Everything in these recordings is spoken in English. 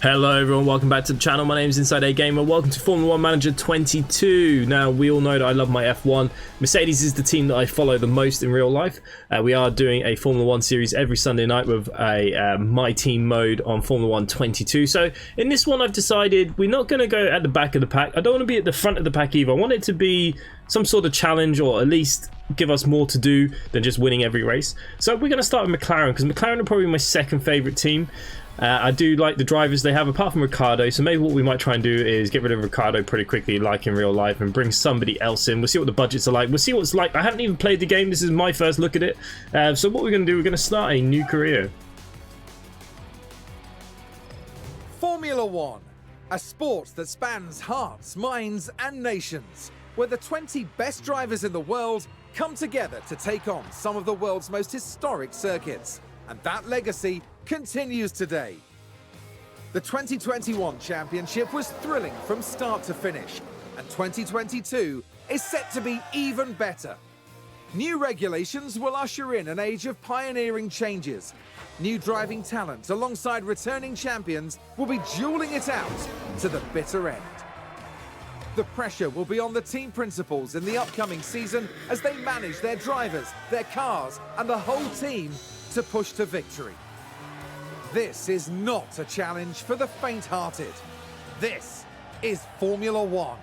Hello everyone, welcome back to the channel. My name is InsideAgameR. Welcome to Formula 1 Manager 22. Now, we all know that I love my F1. Mercedes is the team that I follow the most in real life. We are doing a Formula 1 series every Sunday night with a My Team mode on Formula 1 22. So, in this one I've decided we're not going to go at the back of the pack. I don't want to be at the front of the pack either. I want it to be some sort of challenge, or at least give us more to do than just winning every race. So we're going to start with McLaren, because McLaren are probably my second favourite team. I do like the drivers they have, apart from Ricciardo, so maybe what we might try and do is get rid of Ricciardo pretty quickly, like in real life, and bring somebody else in. We'll see what the budgets are like. We'll see what it's like. I haven't even played the game. This is my first look at it. So what we're going to do, we're going to start a new career. Formula 1, a sport that spans hearts, minds and nations, where the 20 best drivers in the world come together to take on some of the world's most historic circuits. And that legacy continues today. The 2021 championship was thrilling from start to finish, and 2022 is set to be even better. New regulations will usher in an age of pioneering changes. New driving talent alongside returning champions will be dueling it out to the bitter end. The pressure will be on the team principals in the upcoming season as they manage their drivers, their cars, and the whole team to push to victory. This is not a challenge for the faint-hearted. This is Formula 1.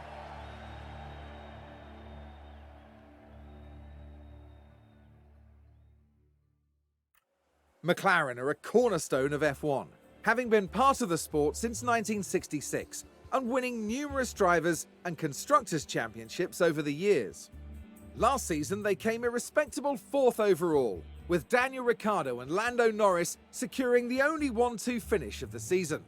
McLaren are a cornerstone of F1, having been part of the sport since 1966 and winning numerous drivers and constructors championships over the years. Last season they came a respectable 4th overall, with Daniel Ricciardo and Lando Norris securing the only 1-2 finish of the season.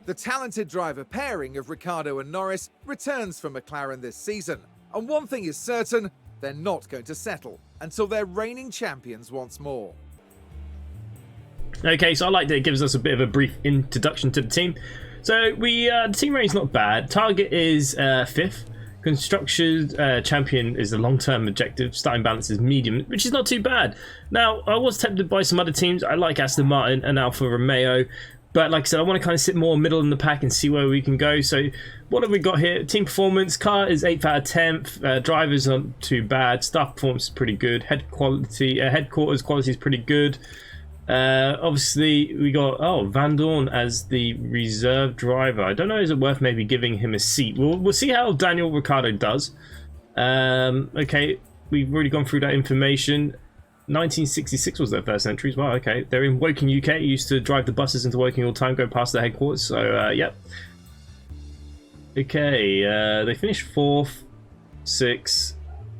The talented driver pairing of Ricciardo and Norris returns for McLaren this season, and one thing is certain, they're not going to settle until they're reigning champions once more. Okay, so I like that it gives us a bit of a brief introduction to the team. So the team rating's not bad. Target is 5th. Construction champion is the long-term objective. Starting balance is medium, which is not too bad. Now, I was tempted by some other teams. I like Aston Martin and Alfa Romeo, but like I said, I want to kind of sit more middle in the pack and see where we can go. So what have we got here? Team performance, car is 8th out of 10th. Drivers aren't too bad. Staff performance is pretty good. Headquarters quality is pretty good. Obviously we got Van Dorn as the reserve driver. I don't know, is it worth maybe giving him a seat? We'll see how Daniel Ricciardo does. Okay, we've already gone through that information. 1966 was their first entry as well. Okay, they're in Woking, UK. Used to drive the buses into Woking all the time, go past their headquarters. So yep. Okay, they finished 4th, 6th.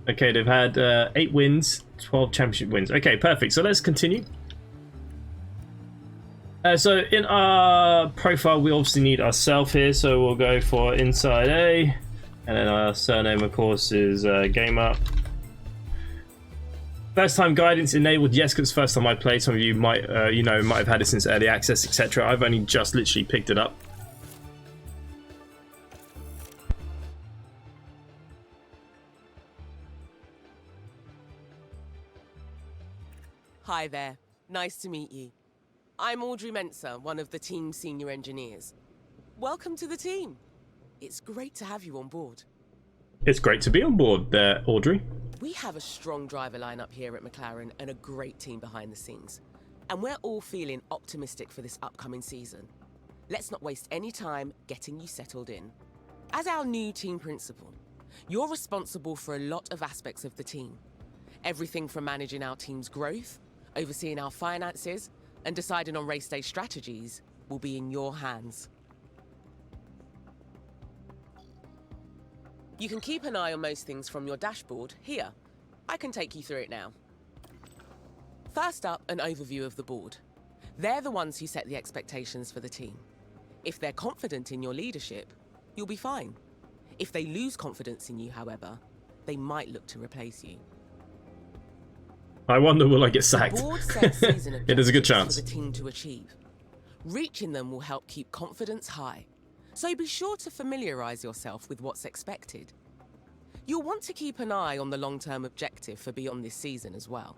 Okay, they've had 8 wins, 12 championship wins. Okay, perfect. So let's continue. So in our profile, we obviously need ourselves here, so we'll go for Inside A, and then our surname, of course, is Gamer. First time guidance enabled, yes, because first time I played. Some of you might, might have had it since early access, etc. I've only just literally picked it up. Hi there, nice to meet you. I'm Audrey Mensah, one of the team's senior engineers. Welcome to the team. It's great to have you on board. It's great to be on board there, Audrey. We have a strong driver lineup here at McLaren and a great team behind the scenes. And we're all feeling optimistic for this upcoming season. Let's not waste any time getting you settled in. As our new team principal, you're responsible for a lot of aspects of the team. Everything from managing our team's growth, overseeing our finances, and deciding on race day strategies will be in your hands. You can keep an eye on most things from your dashboard here. I can take you through it now. First up, an overview of the board. They're the ones who set the expectations for the team. If they're confident in your leadership, you'll be fine. If they lose confidence in you, however, they might look to replace you. I wonder, will I get sacked? The board sets season It is a good chance for the team to achieve. Reaching them will help keep confidence high, so be sure to familiarize yourself with what's expected. You'll want to keep an eye on the long-term objective for beyond this season as well.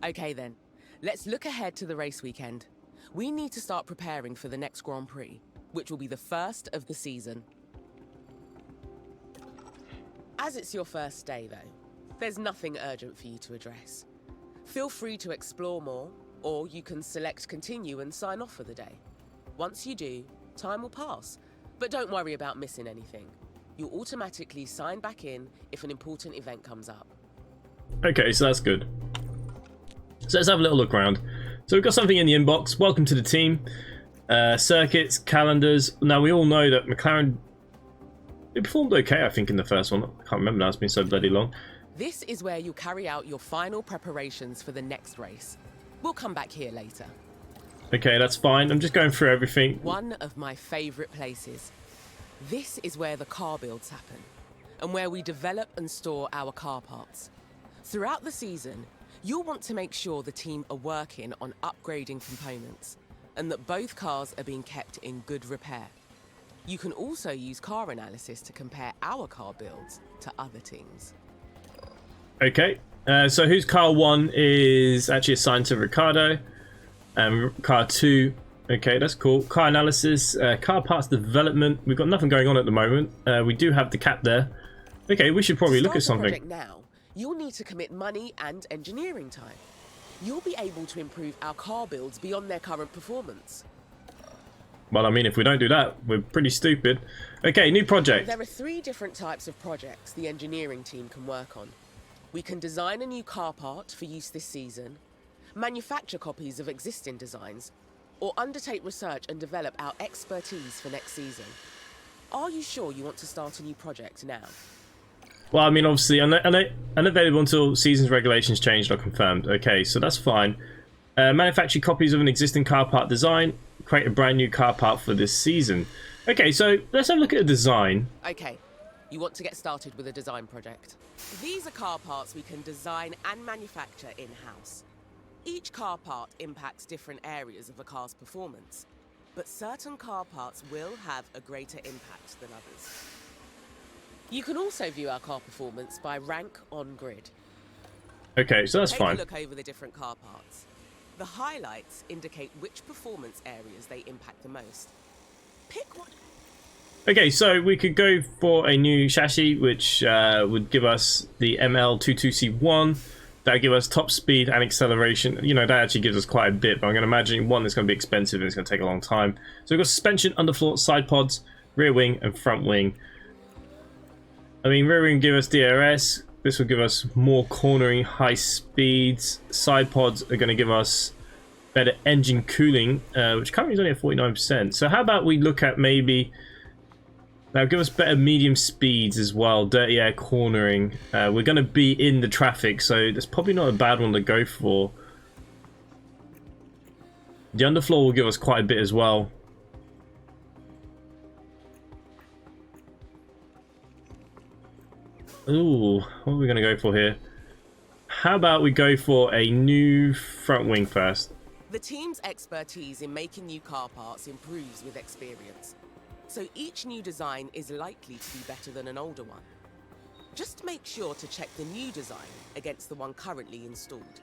Okay then, let's look ahead to the race weekend. we need to start preparing for the next Grand Prix, which will be the first of the season. As it's your first day, though, there's nothing urgent for you to address. Feel free to explore more, or you can select continue and sign off for the day. Once you do, time will pass, but don't worry about missing anything. You'll automatically sign back in if an important event comes up. Okay, so that's good. So let's have a little look around. So we've got something in the inbox. Welcome to the team. Circuits, calendars. Now we all know that McLaren, it performed okay, I think, in the first one. I can't remember now, it's been so bloody long. This is where you'll carry out your final preparations for the next race. We'll come back here later. Okay, that's fine. I'm just going through everything. One of my favourite places. This is where the car builds happen, and where we develop and store our car parts. Throughout the season, you'll want to make sure the team are working on upgrading components, and that both cars are being kept in good repair. You can also use car analysis to compare our car builds to other teams. Okay, so whose car 1 is actually assigned to Ricardo, and car 2, okay, that's cool. Car analysis, car parts development, we've got nothing going on at the moment. We do have the cap there. Okay, we should probably look at something. To start the project now, you'll need to commit money and engineering time. You'll be able to improve our car builds beyond their current performance. Well, I mean, if we don't do that, we're pretty stupid. Okay, new project. There are 3 different types of projects the engineering team can work on. We can design a new car part for use this season, manufacture copies of existing designs, or undertake research and develop our expertise for next season. Are you sure you want to start a new project now? Well, I mean, obviously, unavailable until season's regulations changed or confirmed. Okay, so that's fine. Manufacture copies of an existing car part design, create a brand new car part for this season. Okay, so let's have a look at the design. Okay, you want to get started with a design project. These are car parts we can design and manufacture in-house. Each car part impacts different areas of a car's performance, but certain car parts will have a greater impact than others. You can also view our car performance by rank on grid. Okay, so that's fine. Take a look over the different car parts. The highlights indicate which performance areas they impact the most. Pick one. Okay, so we could go for a new chassis, which would give us the ML22C1. That would give us top speed and acceleration. You know, that actually gives us quite a bit, but I'm going to imagine, one, it's going to be expensive and it's going to take a long time. So we've got suspension, underfloor, side pods, rear wing, and front wing. I mean, rear wing give us DRS. This will give us more cornering, high speeds. Side pods are going to give us better engine cooling, which currently is only at 49%. So how about we look at maybe... Now give us better medium speeds as well, dirty air cornering. We're going to be in the traffic, so that's probably not a bad one to go for. The underfloor will give us quite a bit as well. Ooh, what are we going to go for here? How about we go for a new front wing first? The team's expertise in making new car parts improves with experience. So each new design is likely to be better than an older one. Just make sure to check the new design against the one currently installed.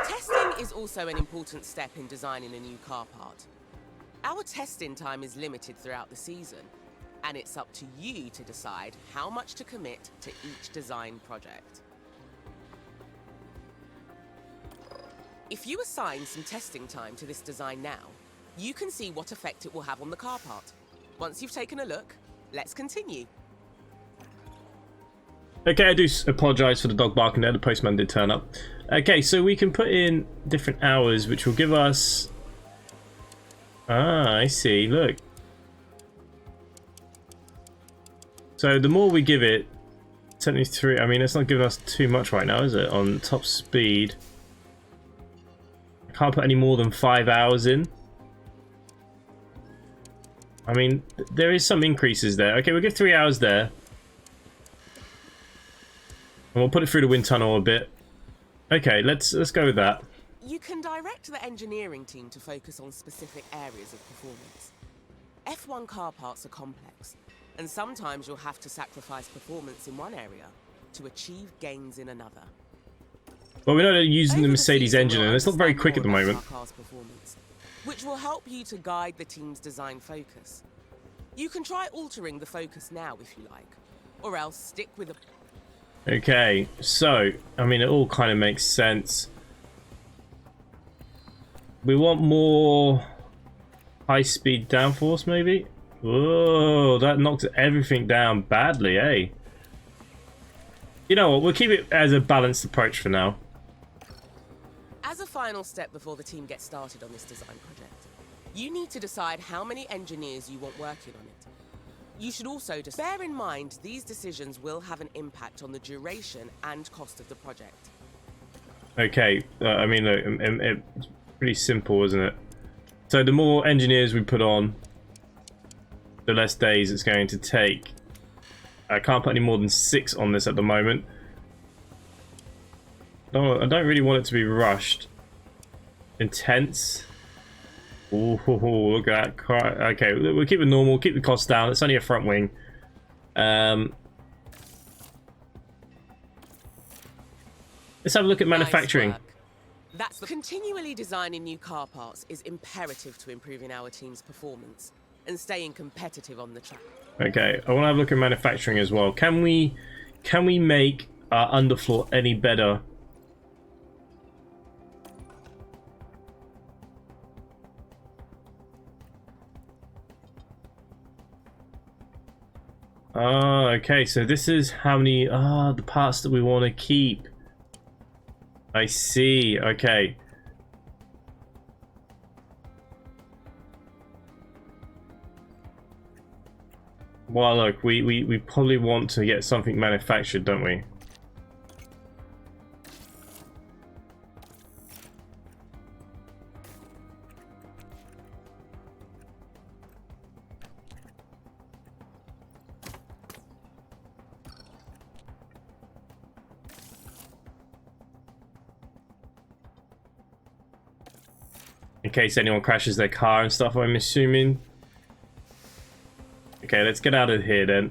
Testing is also an important step in designing a new car part. Our testing time is limited throughout the season, and it's up to you to decide how much to commit to each design project. If you assign some testing time to this design now, you can see what effect it will have on the car part. Once you've taken a look, let's continue. Okay, I do apologise for the dog barking there, the postman did turn up. Okay, so we can put in different hours, which will give us... Ah, I see, look. So the more we give it, 73, I mean, it's not giving us too much right now, is it? On top speed. I can't put any more than 5 hours in. I mean, there is some increases there. Okay, we'll give 3 hours there. And we'll put it through the wind tunnel a bit. Okay, let's go with that. You can direct the engineering team to focus on specific areas of performance. F1 car parts are complex, and sometimes you'll have to sacrifice performance in one area to achieve gains in another. Well, we know they're using the Over Mercedes season, engine, we'll and it's not very understand quick at the more about moment. our car's performance, which will help you to guide the team's design focus. You can try altering the focus now if you like, or else stick with a... Okay, so, I mean, it all kind of makes sense. We want more high-speed downforce, maybe? Whoa, that knocks everything down badly, eh? You know what, we'll keep it as a balanced approach for now. As a final step before the team gets started on this design project, you need to decide how many engineers you want working on it. You should also just bear in mind these decisions will have an impact on the duration and cost of the project. Okay, I mean, look, it's pretty simple, isn't it? So the more engineers we put on, the less days it's going to take. I can't put any more than 6 on this at the moment. No, I don't really want it to be rushed. Intense. Ooh, look at that. Okay, we'll keep it normal, keep the cost down. It's only a front wing. Let's have a look at manufacturing. Nice work. That's continually designing new car parts is imperative to improving our team's performance and staying competitive on the track. Okay, I want to have a look at manufacturing as well. Can we make our underfloor any better? Oh, okay, so this is how many the parts that we want to keep. I see. Okay. Well, look, we probably want to get something manufactured, don't we? In case anyone crashes their car and stuff, I'm assuming. Okay, let's get out of here then.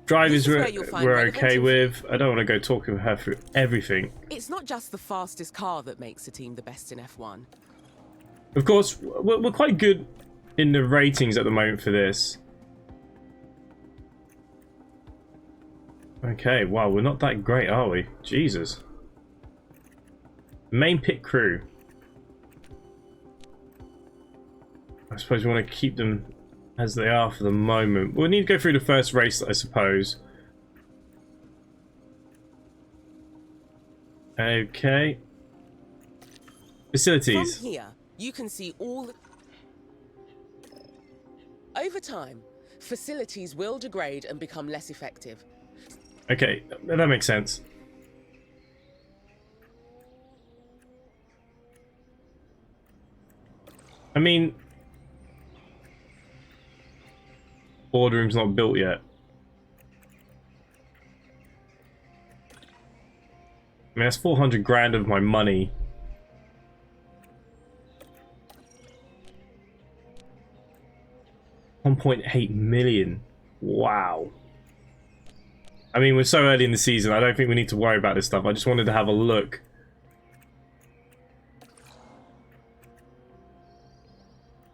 Drivers we're okay with. I don't want to go talking with her through everything. It's not just the fastest car that makes a team the best in F1. Of course, we're quite good in the ratings at the moment for this. Okay, wow, we're not that great, are we? Jesus. Main pit crew. I suppose we want to keep them as they are for the moment. We'll need to go through the first race, I suppose. Okay. Facilities. From here, you can see all... Over time, facilities will degrade and become less effective. Okay, that makes sense. I mean, boardroom's not built yet. I mean, that's 400 grand of my money. $1.8 million. Wow. I mean, we're so early in the season, I don't think we need to worry about this stuff. I just wanted to have a look.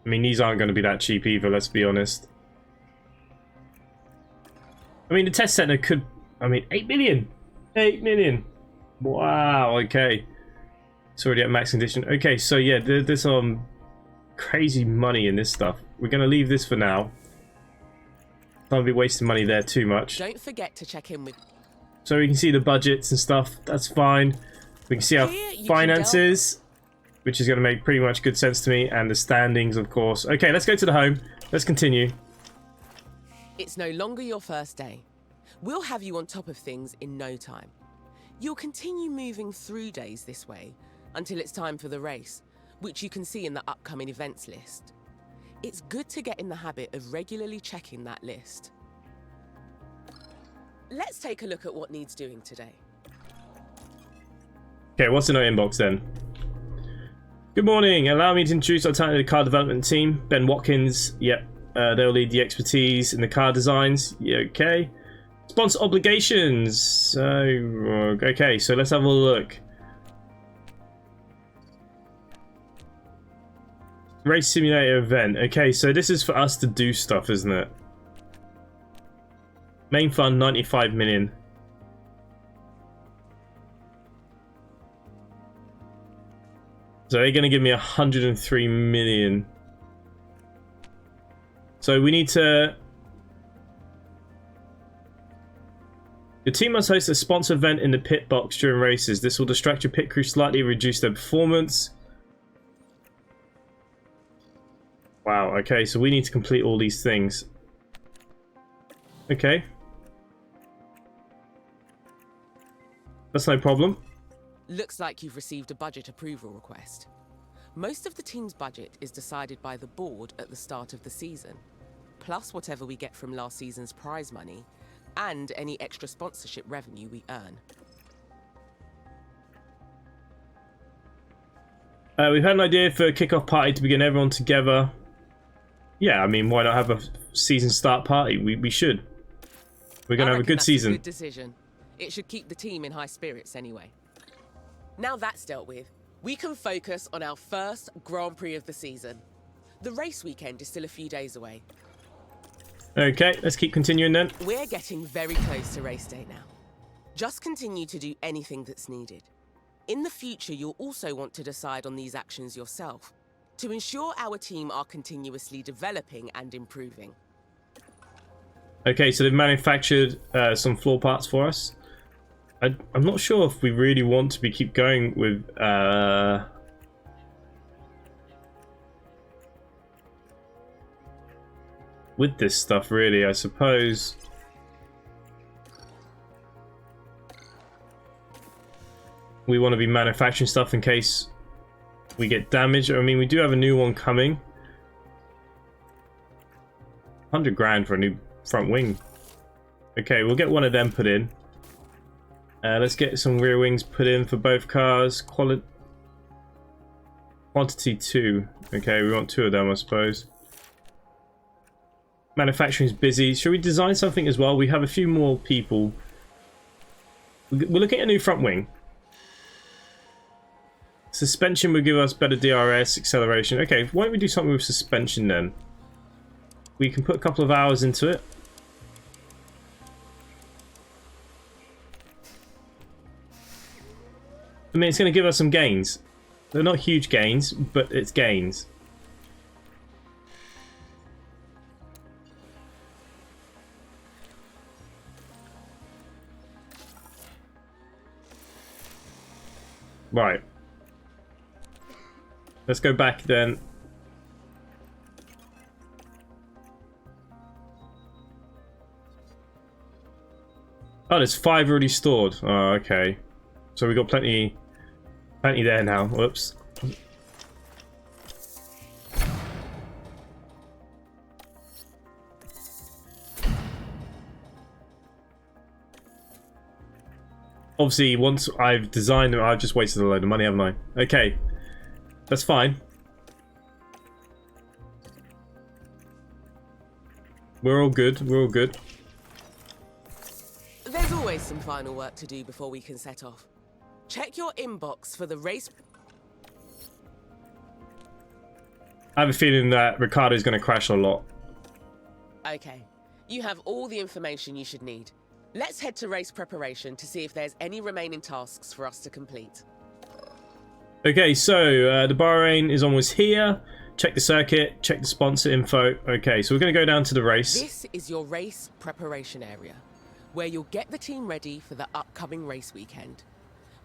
I mean, these aren't going to be that cheap either, let's be honest. I mean, the test center could... I mean, 8 million! 8 million! Wow, okay. It's already at max condition. Okay, so yeah, there's crazy money in this stuff. We're going to leave this for now. Don't be wasting money there too much. Don't forget to check in with... So we can see the budgets and stuff. That's fine. We can see our finances, which is going to make pretty much good sense to me, and the standings, of course. Okay, let's go to the home. Let's continue. It's no longer your first day. We'll have you on top of things in no time. You'll continue moving through days this way until it's time for the race, which you can see in the upcoming events list. It's good to get in the habit of regularly checking that list. Let's take a look at what needs doing today. Okay, what's in our inbox then? Good morning. Allow me to introduce our talented car development team. Ben Watkins. Yep. They'll lead the expertise in the car designs. Yeah, okay. Sponsor obligations. So, okay, so let's have a look. Race simulator event. Okay, so this is for us to do stuff, isn't it? Main fund 95 million. So they're going to give me 103 million. So we need to... Your team must host a sponsor event in the pit box during races. This will distract your pit crew slightly, reduce their performance. Wow, okay, so we need to complete all these things. Okay. That's no problem. Looks like you've received a budget approval request. Most of the team's budget is decided by the board at the start of the season, plus whatever we get from last season's prize money, and any extra sponsorship revenue we earn. We've had an idea for a kick-off party to begin everyone together. Yeah, I mean, why not have a season start party? We should. We're going to have a good season. A good decision. It should keep the team in high spirits anyway. Now that's dealt with, we can focus on our first Grand Prix of the season. The race weekend is still a few days away. Okay, let's keep continuing then. We're getting very close to race day now. Just continue to do anything that's needed. In the future, you'll also want to decide on these actions yourself to ensure our team are continuously developing and improving. Okay, so they've manufactured some floor parts for us. I'm not sure if we really want to keep going with this stuff, really. I suppose we want to be manufacturing stuff in case we get damaged. I mean, we do have a new one coming. 100 grand for a new front wing. Okay, we'll get one of them put in. Let's get some rear wings put in for both cars. Quantity 2. Okay, we want 2 of them, I suppose. Manufacturing's busy. Should we design something as well? We have a few more people. We're looking at a new front wing. Suspension will give us better DRS, acceleration. Okay, why don't we do something with suspension then? We can put a couple of hours into it. I mean, it's going to give us some gains. They're not huge gains, but it's gains. Right. Let's go back then. Oh, there's 5 already stored. Oh, okay. So we got plenty there now. Whoops. Obviously, once I've designed them, I've just wasted a load of money, haven't I? Okay. That's fine. We're all good. We're all good. There's always some final work to do before we can set off. Check your inbox for the race. I have a feeling that Ricardo's going to crash a lot. Okay. You have all the information you should need. Let's head to race preparation to see if there's any remaining tasks for us to complete. Okay, so the Bahrain is almost here. Check the circuit, check the sponsor info. Okay, so we're going to go down to the race. This is your race preparation area, where you'll get the team ready for the upcoming race weekend.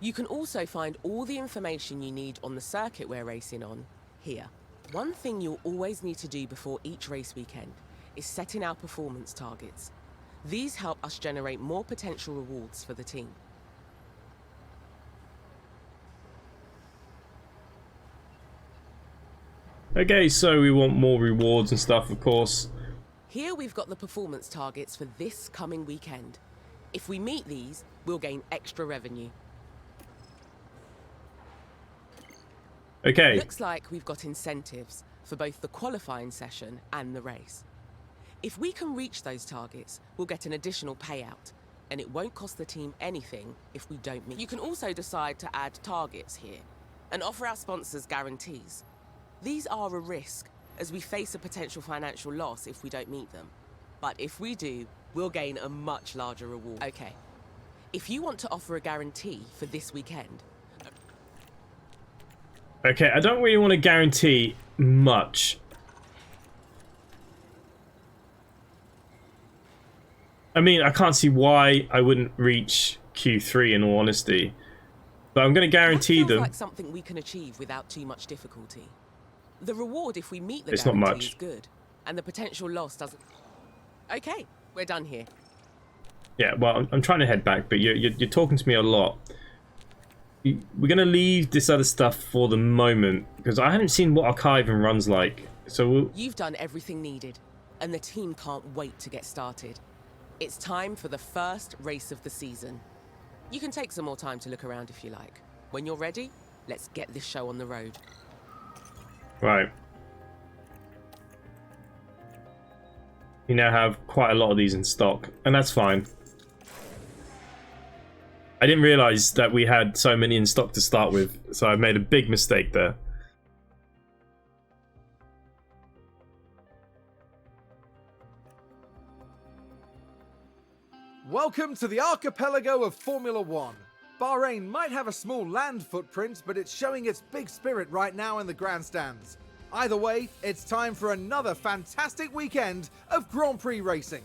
You can also find all the information you need on the circuit we're racing on here. One thing you'll always need to do before each race weekend is setting our performance targets. These help us generate more potential rewards for the team. Okay, so we want more rewards and stuff, of course. Here we've got the performance targets for this coming weekend. If we meet these, we'll gain extra revenue. Okay. Looks like we've got incentives for both the qualifying session and the race. If we can reach those targets, we'll get an additional payout, and it won't cost the team anything if we don't meet. You can also decide to add targets here and offer our sponsors guarantees. These are a risk, as we face a potential financial loss if we don't meet them. But if we do, we'll gain a much larger reward. Okay, if you want to offer a guarantee for this weekend... Okay, I don't really want to guarantee much. I mean, I can't see why I wouldn't reach Q3 in all honesty. But I'm going to guarantee them. Like something we can achieve without too much difficulty. The reward if we meet the it's not guarantee much. is good, and the potential loss doesn't... Okay, we're done here. Yeah, well, I'm trying to head back, but you're talking to me a lot. We're going to leave this other stuff for the moment, because I haven't seen what archiving runs like. So You've done everything needed, and the team can't wait to get started. It's time for the first race of the season. You can take some more time to look around if you like. When you're ready, let's get this show on the road. Right. You now have quite a lot of these in stock, and that's fine. I didn't realize that we had so many in stock to start with, so I made a big mistake there. Welcome to the archipelago of Formula One. Bahrain might have a small land footprint, but it's showing its big spirit right now in the grandstands. Either way, it's time for another fantastic weekend of Grand Prix racing.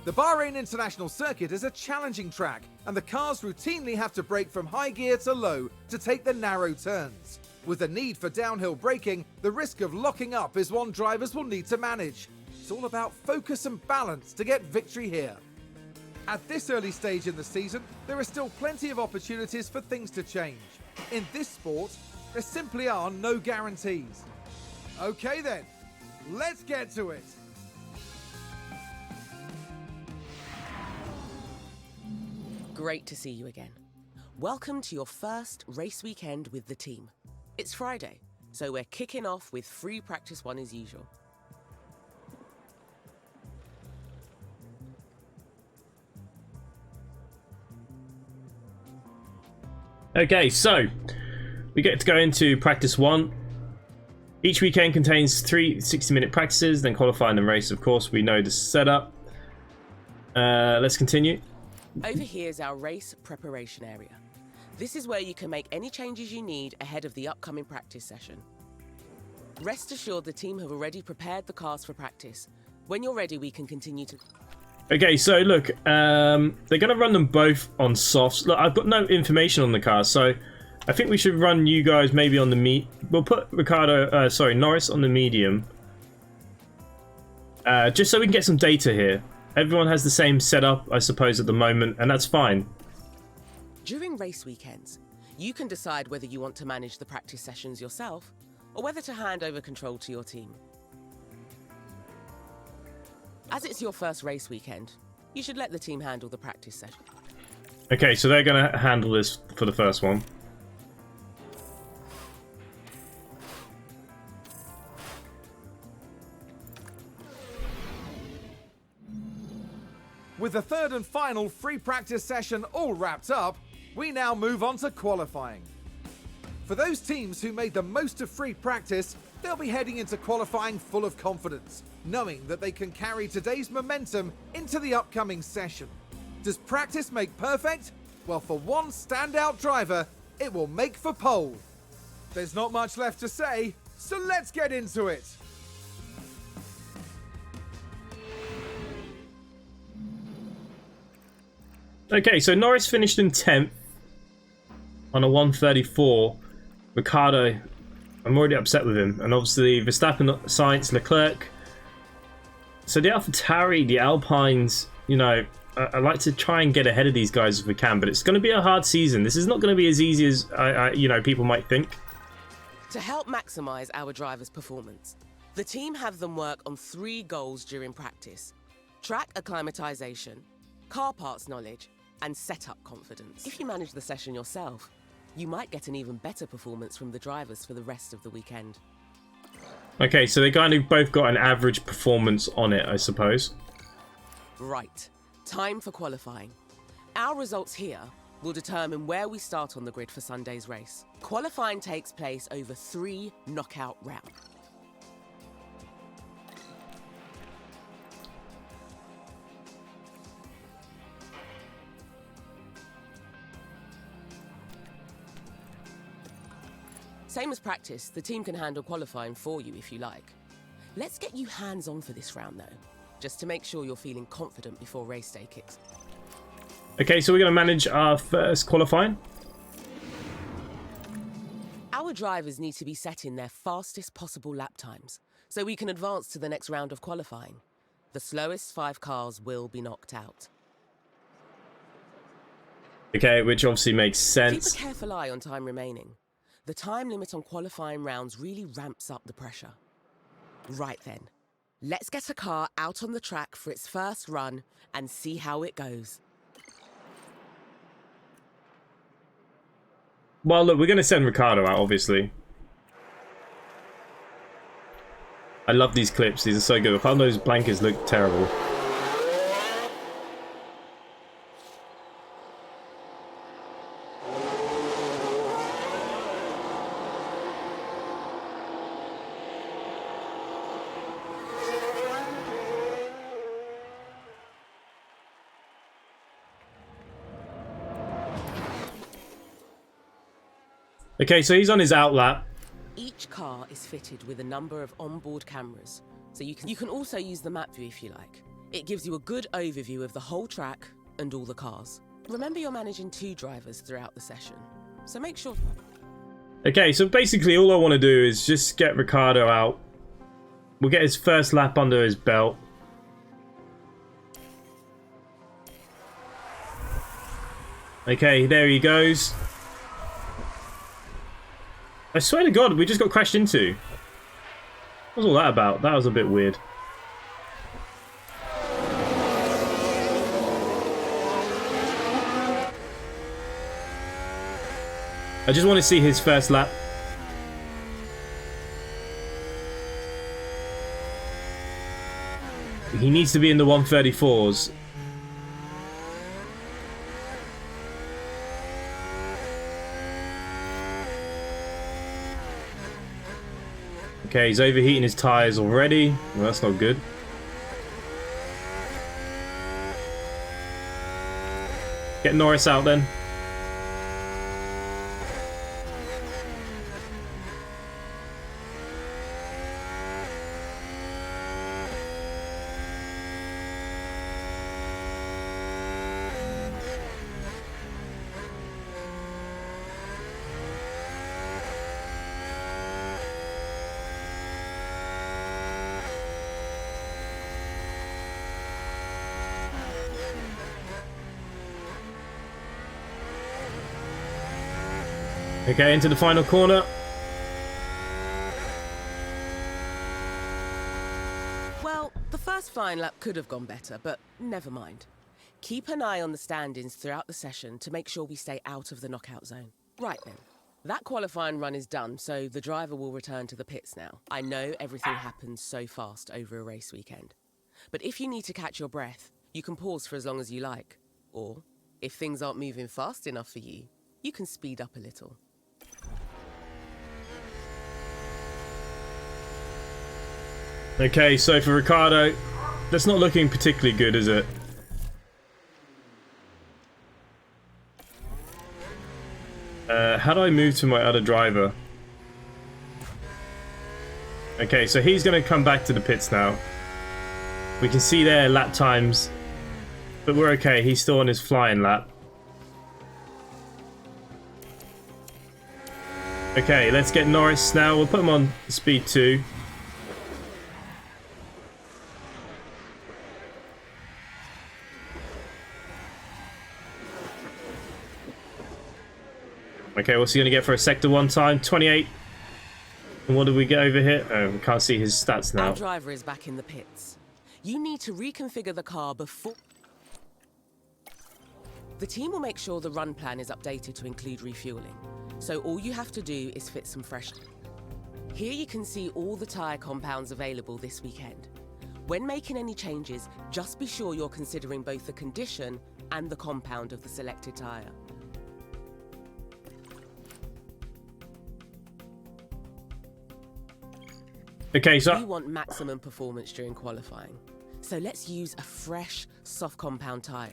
The Bahrain International Circuit is a challenging track, and the cars routinely have to brake from high gear to low to take the narrow turns. With the need for downhill braking, the risk of locking up is one drivers will need to manage. It's all about focus and balance to get victory here. At this early stage in the season, there are still plenty of opportunities for things to change. In this sport, there simply are no guarantees. Okay then, let's get to it. Great to see you again. Welcome to your first race weekend with the team. It's Friday, so we're kicking off with free practice 1 as usual. Okay, so we get to go into practice 1. Each weekend contains 3 60-minute practices, then qualifying and race. Of course, we know the setup. Let's continue. Over here is our race preparation area. This is where you can make any changes you need ahead of the upcoming practice session. Rest assured the team have already prepared the cars for practice. When you're ready, we can continue to... Okay, so look, they're going to run them both on softs. Look, I've got no information on the cars, so I think we should run you guys maybe on the We'll put Norris on the medium. Just so we can get some data here. Everyone has the same setup, I suppose, at the moment, and that's fine. During race weekends, you can decide whether you want to manage the practice sessions yourself or whether to hand over control to your team. As it's your first race weekend, you should let the team handle the practice session. Okay, so they're going to handle this for the first one. With the third and final free practice session all wrapped up, we now move on to qualifying. For those teams who made the most of free practice, they'll be heading into qualifying full of confidence, knowing that they can carry today's momentum into the upcoming session. Does practice make perfect? Well, for one standout driver, it will make for pole. There's not much left to say, so let's get into it. Okay, so Norris finished in 10th on a 134. Ricciardo, I'm already upset with him. And obviously Verstappen, Sainz, Leclerc. So the AlphaTauri, the Alpines, you know, I like to try and get ahead of these guys if we can, but it's going to be a hard season. This is not going to be as easy as, you know, people might think. To help maximise our drivers' performance, the team have them work on 3 goals during practice: track acclimatisation, car parts knowledge, and setup confidence. If you manage the session yourself, you might get an even better performance from the drivers for the rest of the weekend. Okay, so they kind of both got an average performance on it, I suppose. Right. Time for qualifying. Our results here will determine where we start on the grid for Sunday's race. Qualifying takes place over 3 knockout rounds. Same as practice, the team can handle qualifying for you if you like. Let's get you hands-on for this round though, just to make sure you're feeling confident before race day kicks. Okay, so we're going to manage our first qualifying. Our drivers need to be setting their fastest possible lap times, so we can advance to the next round of qualifying. The slowest 5 cars will be knocked out. Okay, which obviously makes sense. Keep a careful eye on time remaining. The time limit on qualifying rounds really ramps up the pressure. Right then, let's get a car out on the track for its first run and see how it goes. Well, look, we're going to send Ricardo out, obviously. I love these clips. These are so good. Apart those blankets look terrible. Okay, so he's on his outlap. Each car is fitted with a number of onboard cameras, so you can also use the map view if you like. It gives you a good overview of the whole track and all the cars. Remember, you're managing 2 drivers throughout the session, so make sure... Okay, so basically all I want to do is just get Ricardo out. We'll get his first lap under his belt. Okay, there he goes. I swear to God, we just got crashed into. What was all that about? That was a bit weird. I just want to see his first lap. He needs to be in the 134s. Okay, he's overheating his tyres already. Well, that's not good. Get Norris out then. Okay, into the final corner. Well, the first flying lap could have gone better, but never mind. Keep an eye on the standings throughout the session to make sure we stay out of the knockout zone. Right then, that qualifying run is done, so the driver will return to the pits now. I know everything happens so fast over a race weekend, but if you need to catch your breath, you can pause for as long as you like. Or, if things aren't moving fast enough for you, you can speed up a little. Okay, so for Ricardo, that's not looking particularly good, is it? How do I move to my other driver? Okay, so he's going to come back to the pits now. We can see their lap times, but we're okay. He's still on his flying lap. Okay, let's get Norris now. We'll put him on speed 2. Okay, what's he going to get for a sector 1 time? 28. And what did we get over here? Oh, we can't see his stats now. Our driver is back in the pits. You need to reconfigure the car before... The team will make sure the run plan is updated to include refueling. So all you have to do is fit some fresh... Here you can see all the tyre compounds available this weekend. When making any changes, just be sure you're considering both the condition and the compound of the selected tyre. Okay, so We want maximum performance during qualifying, so let's use a fresh, soft compound tyre.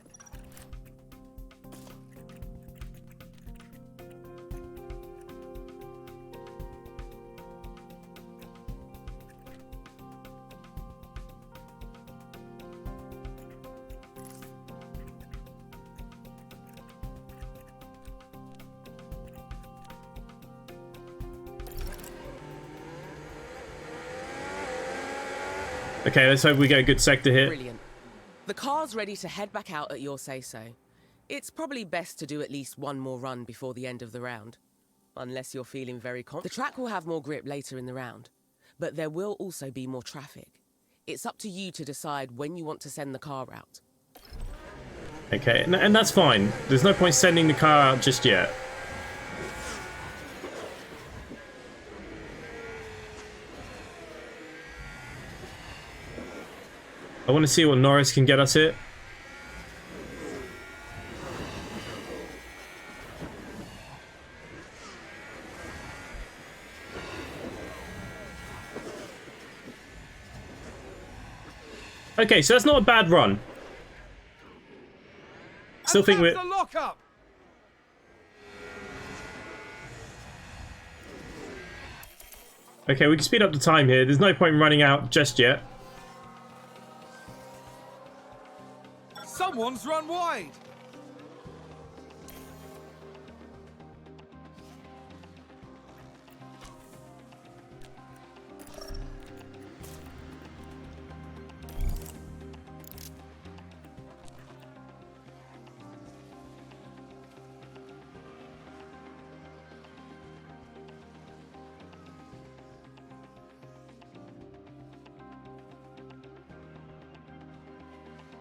okay, let's hope we get a good sector here. Brilliant. The car's ready to head back out at your say-so. It's probably best to do at least one more run before the end of the round, unless you're feeling very confident. The track will have more grip later in the round, but there will also be more traffic. It's up to you to decide when you want to send the car out. Okay, and that's fine. There's no point sending the car out just yet. I want to see what Norris can get us here. Okay, so that's not a bad run. Still think we're... the lockup. Okay, we can speed up the time here. There's no point in running out just yet. Someone's run wide.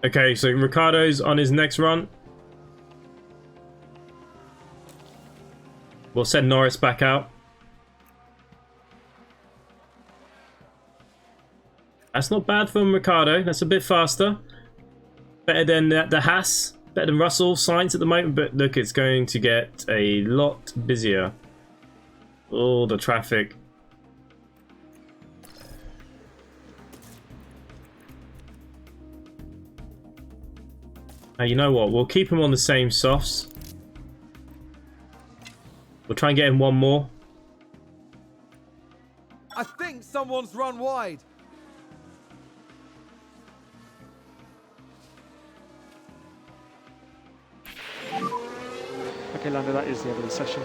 Okay, so Ricciardo's on his next run. We'll send Norris back out. That's not bad from Ricciardo. That's a bit faster. Better than the Haas. Better than Russell. Sainz at the moment. But look, it's going to get a lot busier. All the traffic. You know what? We'll keep him on the same softs. We'll try and get him one more. I think someone's run wide. Okay, Lando, that is the end of the session.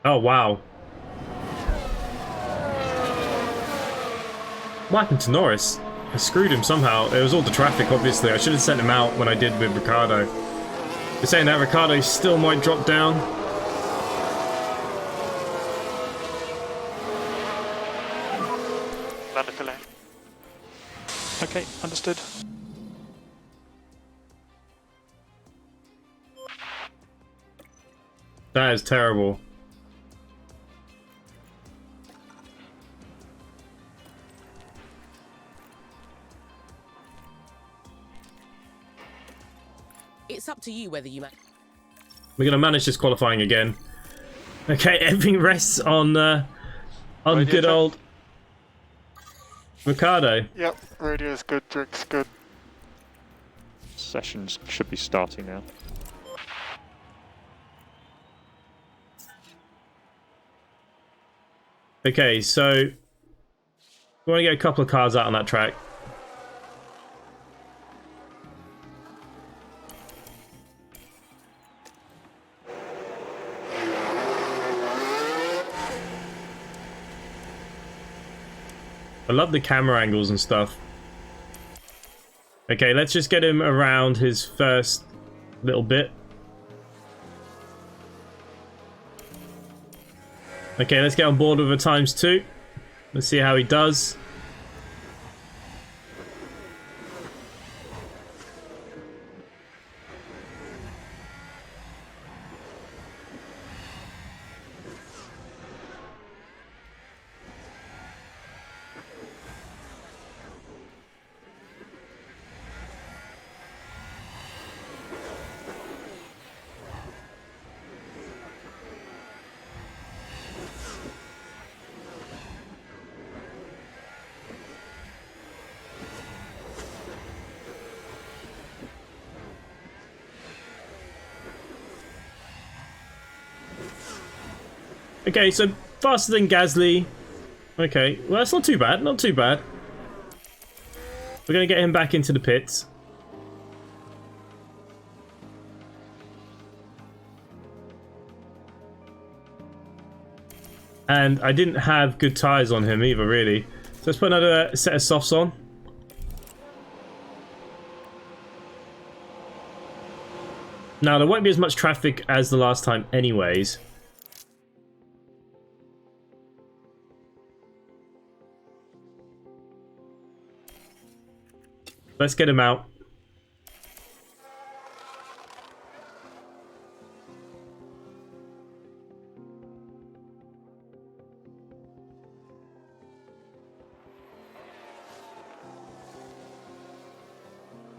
Oh, wow. What happened to Norris? I screwed him somehow. It was all the traffic, obviously. I should have sent him out when I did with Ricciardo. They're saying that Ricciardo still might drop down. Lando delay. Okay, understood. That is terrible. It's up to you whether you... We're going to manage this qualifying again. Okay, everything rests on good old Ricciardo. Yep, radio's good, drink's good. Sessions should be starting now. Okay, so we want to get a couple of cars out on that track. I love the camera angles and stuff. Okay, let's just get him around his first little bit. Okay, let's get on board with a ×2. Let's see how he does. Okay, so faster than Gasly. Okay, well that's not too bad, not too bad. We're going to get him back into the pits. And I didn't have good tyres on him either, really. So let's put another set of softs on. Now, there won't be as much traffic as the last time anyways. Let's get him out.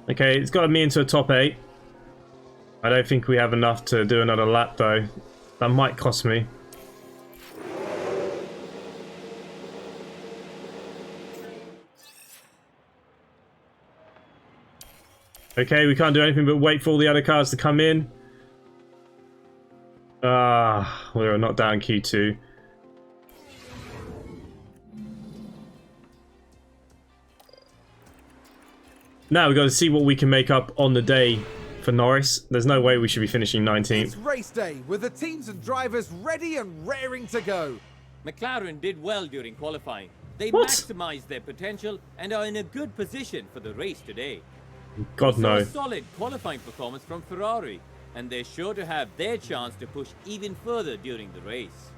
Okay, it's got me into a top 8. I don't think we have enough to do another lap though. That might cost me. Okay, we can't do anything but wait for all the other cars to come in. We're not down Q2. Now we've got to see what we can make up on the day for Norris. There's no way we should be finishing 19th. It's race day with the teams and drivers ready and raring to go. McLaren did well during qualifying. They What? maximized their potential and are in a good position for the race today. God no. A solid qualifying performance from Ferrari, and they're sure to have their chance to push even further during the race.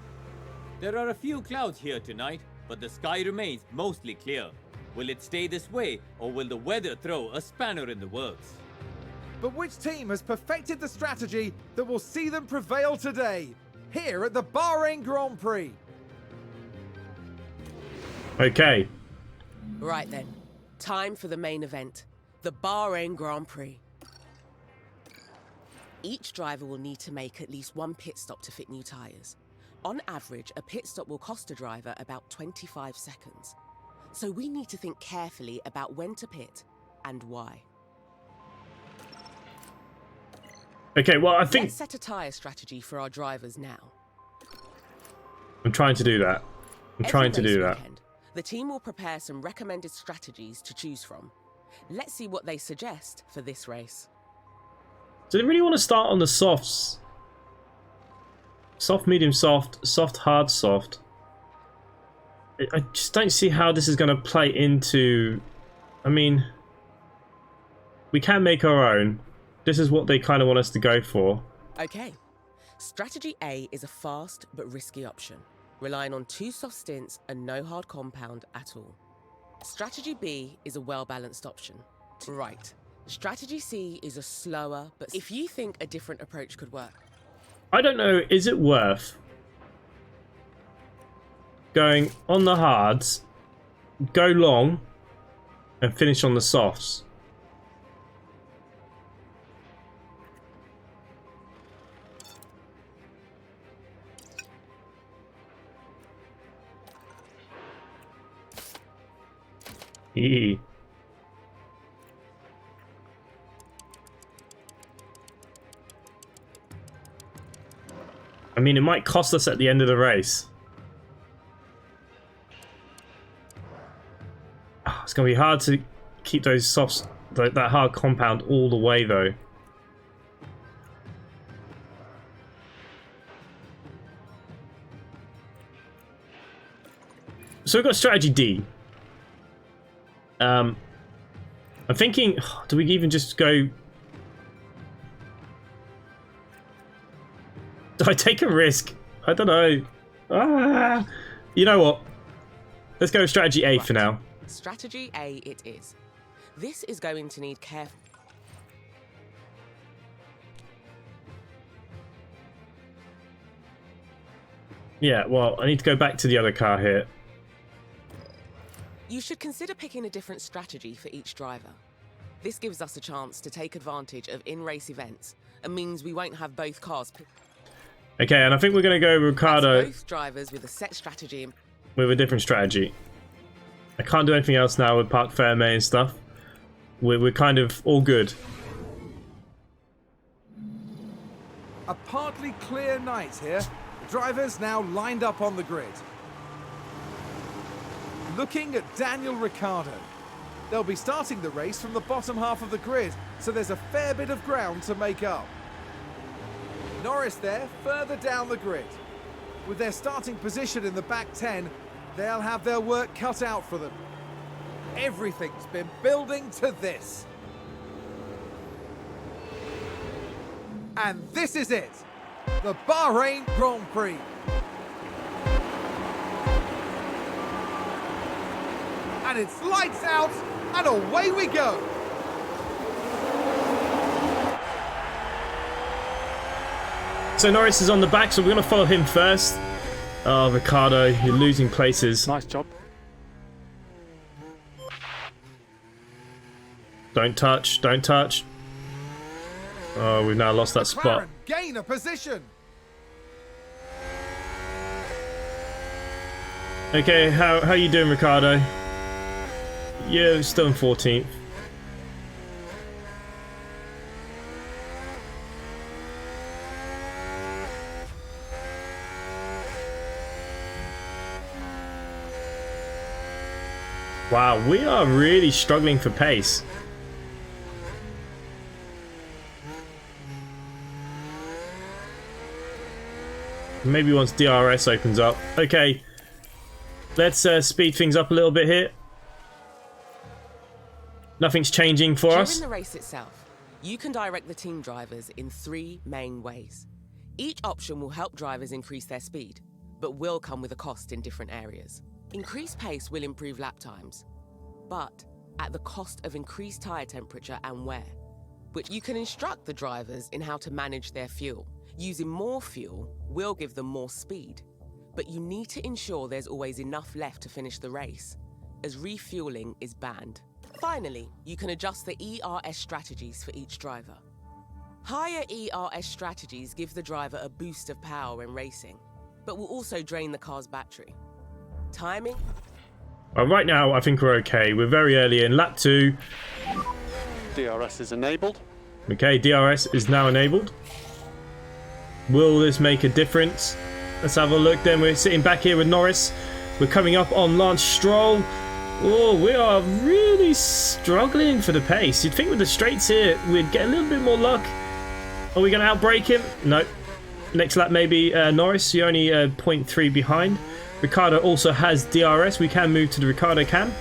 There are a few clouds here tonight, but the sky remains mostly clear. Will it stay this way, or will the weather throw a spanner in the works? But which team has perfected the strategy that will see them prevail today? Here at the Bahrain Grand Prix. Okay. Right then, time for the main event, the Bahrain Grand Prix. Each driver will need to make at least one pit stop to fit new tyres. On average, a pit stop will cost a driver about 25 seconds. So we need to think carefully about when to pit and why. Okay, well, I think Let's set a tyre strategy for our drivers now. I'm trying to do that. I'm trying to do that. Weekend, the team will prepare some recommended strategies to choose from. Let's see what they suggest for this race. Do they really want to start on the softs? Soft, medium, soft, soft, hard, soft. I just don't see how this is going to play into... I mean, we can make our own. This is what they kind of want us to go for. Okay, strategy A is a fast but risky option, relying on 2 soft stints and no hard compound at all. Strategy B is a well-balanced option. Right, strategy C is a slower, but if you think a different approach could work. I don't know, is it worth going on the hards, go long, and finish on the softs? Eee. I mean, it might cost us at the end of the race. It's going to be hard to keep those softs, that hard compound all the way, though. So we've got strategy D. I'm thinking, do we even just go... Do I take a risk? I don't know. Ah, you know what? Let's go strategy A for now. Strategy A it is. This is going to need careful... Yeah, well, I need to go back to the other car here. You should consider picking a different strategy for each driver. This gives us a chance to take advantage of in-race events and means we won't have both cars... Okay, and I think we're going to go Ricardo both drivers with a set strategy with a different strategy. I can't do anything else now with Parc Fermé and stuff. We're kind of all good. A partly clear night here. Drivers now lined up on the grid. Looking at Daniel Ricciardo. They'll be starting the race from the bottom half of the grid, so there's a fair bit of ground to make up. Norris there, further down the grid. With their starting position in the back 10, they'll have their work cut out for them. Everything's been building to this. And this is it, the Bahrain Grand Prix. And it's lights out, and away we go. So Norris is on the back, so we're going to follow him first. Oh, Ricciardo, you're losing places. Nice job. Don't touch, don't touch. Oh, we've now lost that spot. McLaren gain a position. Okay, how you doing, Ricciardo? You're still in 14th. Wow, we are really struggling for pace. Maybe once DRS opens up. Okay, let's speed things up a little bit here. Nothing's changing for us. During the race itself, you can direct the team drivers in 3 main ways. Each option will help drivers increase their speed, but will come with a cost in different areas. Increased pace will improve lap times, but at the cost of increased tyre temperature and wear. But you can instruct the drivers in how to manage their fuel. Using more fuel will give them more speed, but you need to ensure there's always enough left to finish the race, as refueling is banned. Finally, you can adjust the ERS strategies for each driver. Higher ERS strategies give the driver a boost of power when racing, but will also drain the car's battery. Timing? Well, right now, I think we're okay. We're very early in lap 2. DRS is enabled. Okay, DRS is now enabled. Will this make a difference? Let's have a look then. We're sitting back here with Norris. We're coming up on Lance Stroll. Oh, we are really struggling for the pace. You'd think with the straights here, we'd get a little bit more luck. Are we going to outbrake him? No. Next lap, maybe Norris. You're only 0.3 behind. Ricciardo also has DRS. We can move to the Ricciardo cam.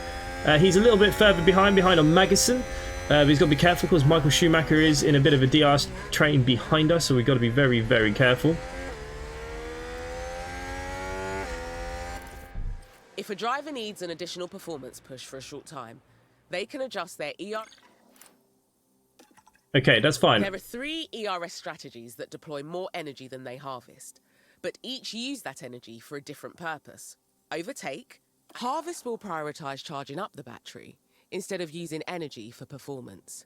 He's a little bit further behind on Magnussen. But he's got to be careful because Michael Schumacher is in a bit of a DRS train behind us, so we've got to be very, very careful. If a driver needs an additional performance push for a short time, they can adjust their ERS. Okay, that's fine. There are 3 ERS strategies that deploy more energy than they harvest, but each use that energy for a different purpose. Overtake. Harvest will prioritize charging up the battery instead of using energy for performance.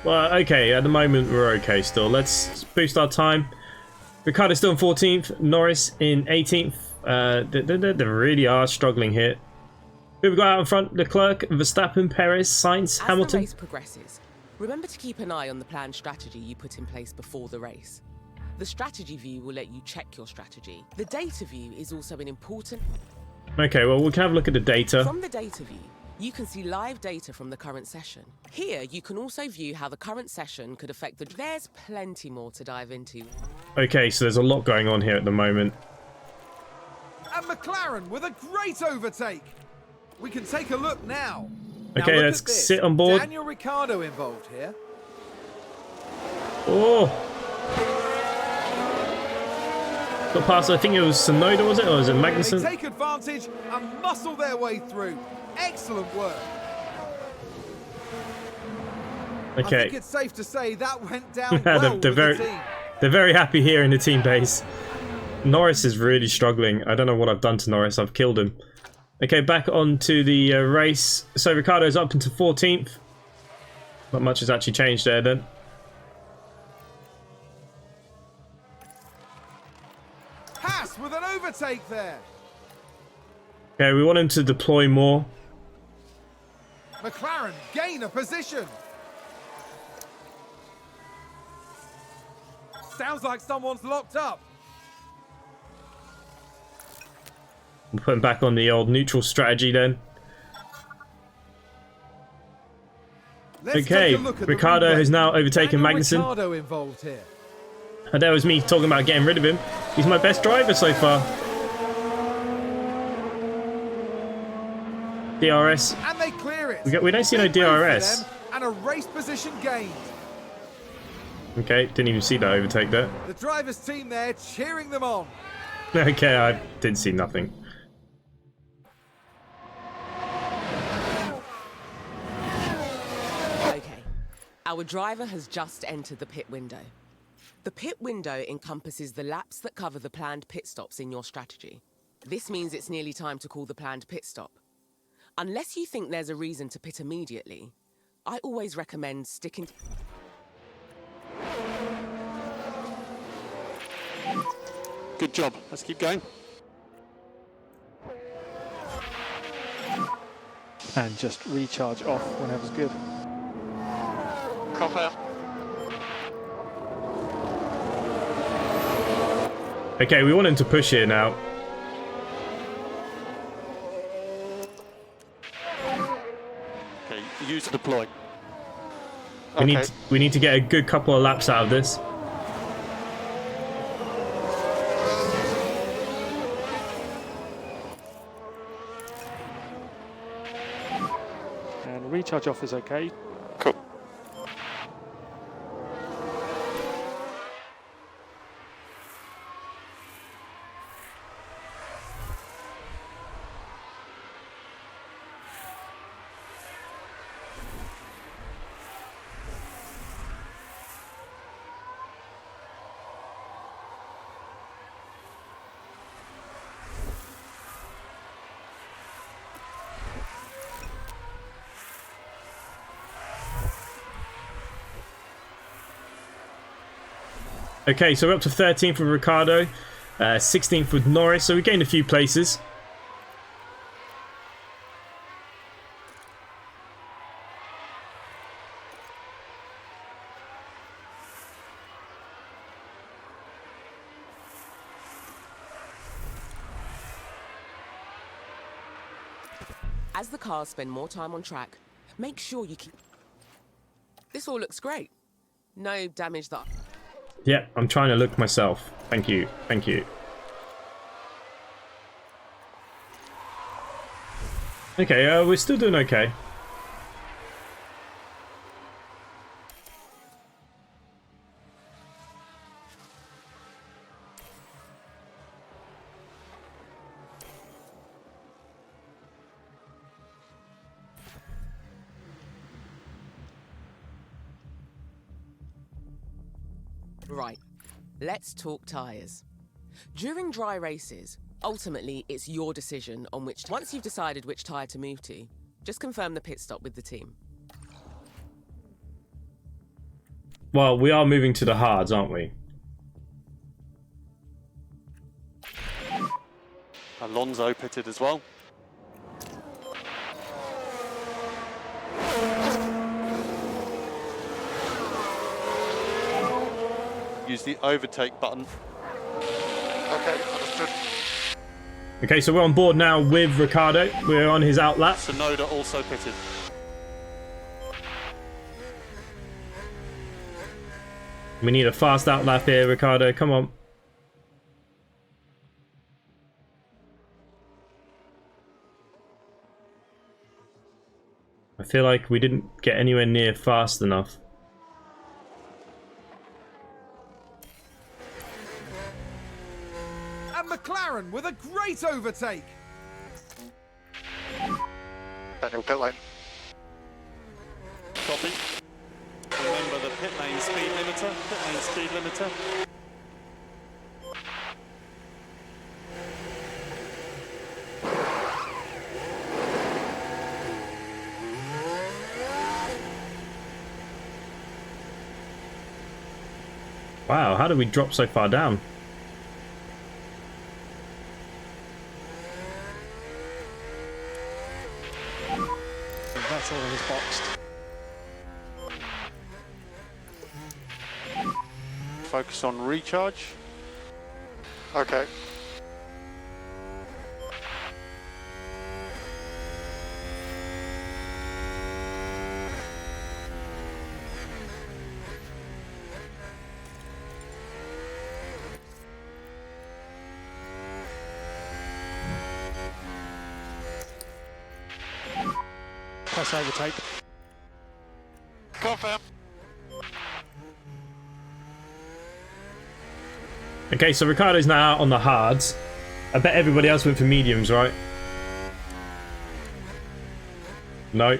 Well, okay, at the moment we're okay still. Let's boost our time. Ricciardo's still in 14th, Norris in 18th. They really are struggling here. Who have we got out in front? Leclerc, Verstappen, Perez, Sainz, Hamilton. As the race progresses, remember to keep an eye on the planned strategy you put in place before the race. The strategy view will let you check your strategy. The data view is also an important... Okay, well, we can have a look at the data. From the data view, you can see live data from the current session. Here, you can also view how the current session could affect the... There's plenty more to dive into. Okay, so there's a lot going on here at the moment. And McLaren with a great overtake. We can take a look now. Now Okay, look let's at this. sit on board. Daniel Ricciardo involved here. Oh! Got past, I think it was Sonoda, was it? Or was it They Magnussen? take advantage and muscle their way through. Excellent work. I think Okay. it's safe to say that went down well with they're the team. very happy here in the team base. Norris is really struggling. I don't know what I've done to Norris. I've killed him. Okay, back on to the race. So Ricciardo's up into 14th. Not much has actually changed there then. Haas with an overtake there. Okay, we want him to deploy more. McLaren gain a position. Sounds like someone's locked up. We'll put him back on the old neutral strategy then. Let's Okay, take a look at the Ricciardo replay. has now overtaken Daniel Magnussen. Ricciardo involved here. And that was me talking about getting rid of him. He's my best driver so far. DRS. And they clear it. We don't see no Big move for DRS. them, and a race position gained. Okay, didn't even see that overtake there. The driver's team there cheering them on. Okay, I did see nothing. Okay, our driver has just entered the pit window. The pit window encompasses the laps that cover the planned pit stops in your strategy. This means it's nearly time to call the planned pit stop. Unless you think there's a reason to pit immediately, I always recommend sticking to... Good job. Let's keep going. And just recharge off whenever's good. Crop out. Okay, we want him to push here now. Okay, use deploy. We need to get a good couple of laps out of this. And recharge off is okay. Cool. Okay, so we're up to 13th with Ricciardo, 16th with Norris, so we gained a few places. As the cars spend more time on track, make sure you keep... This all looks great. No damage that... Yeah, I'm trying to look myself. Thank you, thank you. Okay, we're still doing okay. Right, let's talk tyres. During dry races, ultimately it's your decision on which... Once you've decided which tyre to move to, just confirm the pit stop with the team. Well, we are moving to the hards, aren't we? Alonso pitted as well. Use the overtake button. Okay, understood. Okay, so we're on board now with Ricciardo. We're on his outlap. Sonoda also pitted. We need a fast outlap here, Ricciardo. Come on. I feel like we didn't get anywhere near fast enough. And McLaren with a great overtake. Daniel, pit lane. Copy. Remember the pit lane speed limiter. Pit lane speed limiter. Wow, how did we drop so far down? Vettel is boxed. Focus on recharge. Okay. Press overtake. Confirm. Okay, so Ricardo's now on the hards. I bet everybody else went for mediums, right? No.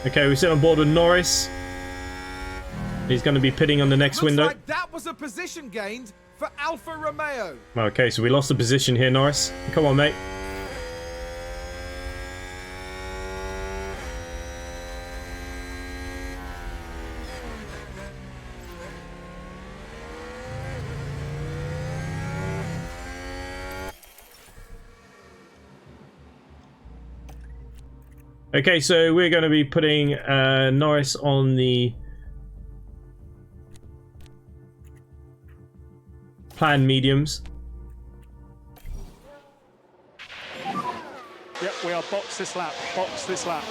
Okay, we sit on board with Norris. He's going to be pitting on the next Looks window. like that was a position gained for Alfa Romeo. Okay, so we lost the position here, Norris. Come on, mate. Okay, so we're going to be putting Norris on the planned mediums. Yep, we are box this lap. Box this lap.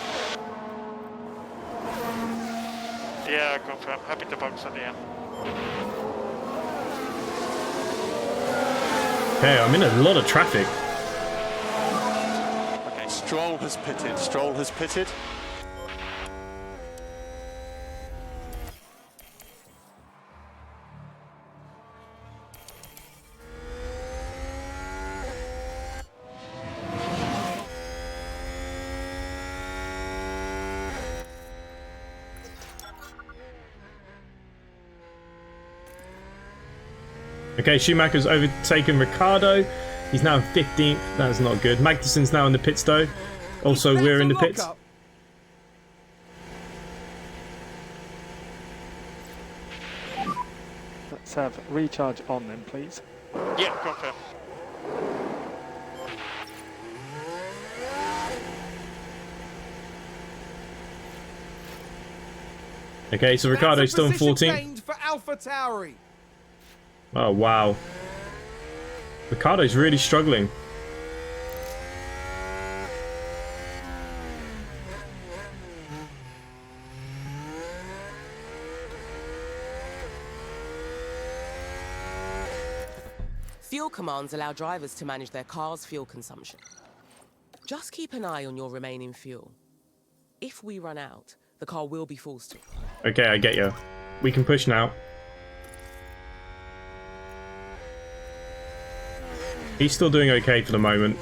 Yeah, confirm. Happy to box at the end. Okay, I'm in a lot of traffic. Okay, Stroll has pitted. Stroll has pitted. Okay, Schumacher's overtaken Ricardo. He's now in 15th. That's not good. Magnussen's now in the pits though. Also, He we're in failed the to lock pits. up. Let's have recharge on then, please. Yeah, confirm. Okay, so That's Ricardo's a still in position 14th. gained for Alpha Tauri. Oh, wow. Ricardo's really struggling. Fuel commands allow drivers to manage their car's fuel consumption. Just keep an eye on your remaining fuel. If we run out, the car will be forced to. Okay, I get you. We can push now. He's still doing okay for the moment.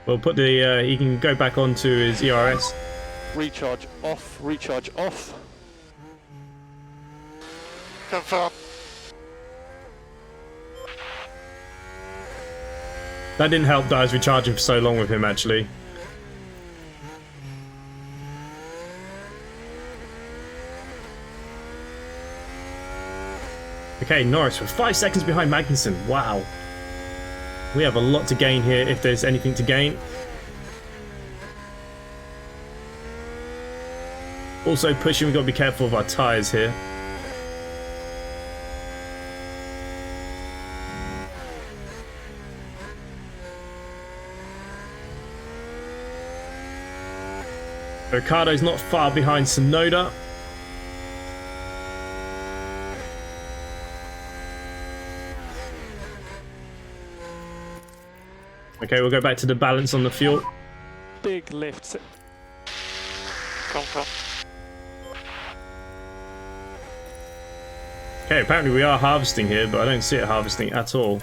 We'll put the, he can go back onto his ERS. Recharge off. Recharge off. Confirm. That didn't help that I was recharging for so long with him, actually. Okay, Norris, we're 5 seconds behind Magnussen. Wow. We have a lot to gain here if there's anything to gain. Also pushing, we've got to be careful of our tyres here. Ricardo's not far behind Tsunoda. Okay, we'll go back to the balance on the fuel. Big lift. Confirm. Okay, apparently we are harvesting here, but I don't see it harvesting at all.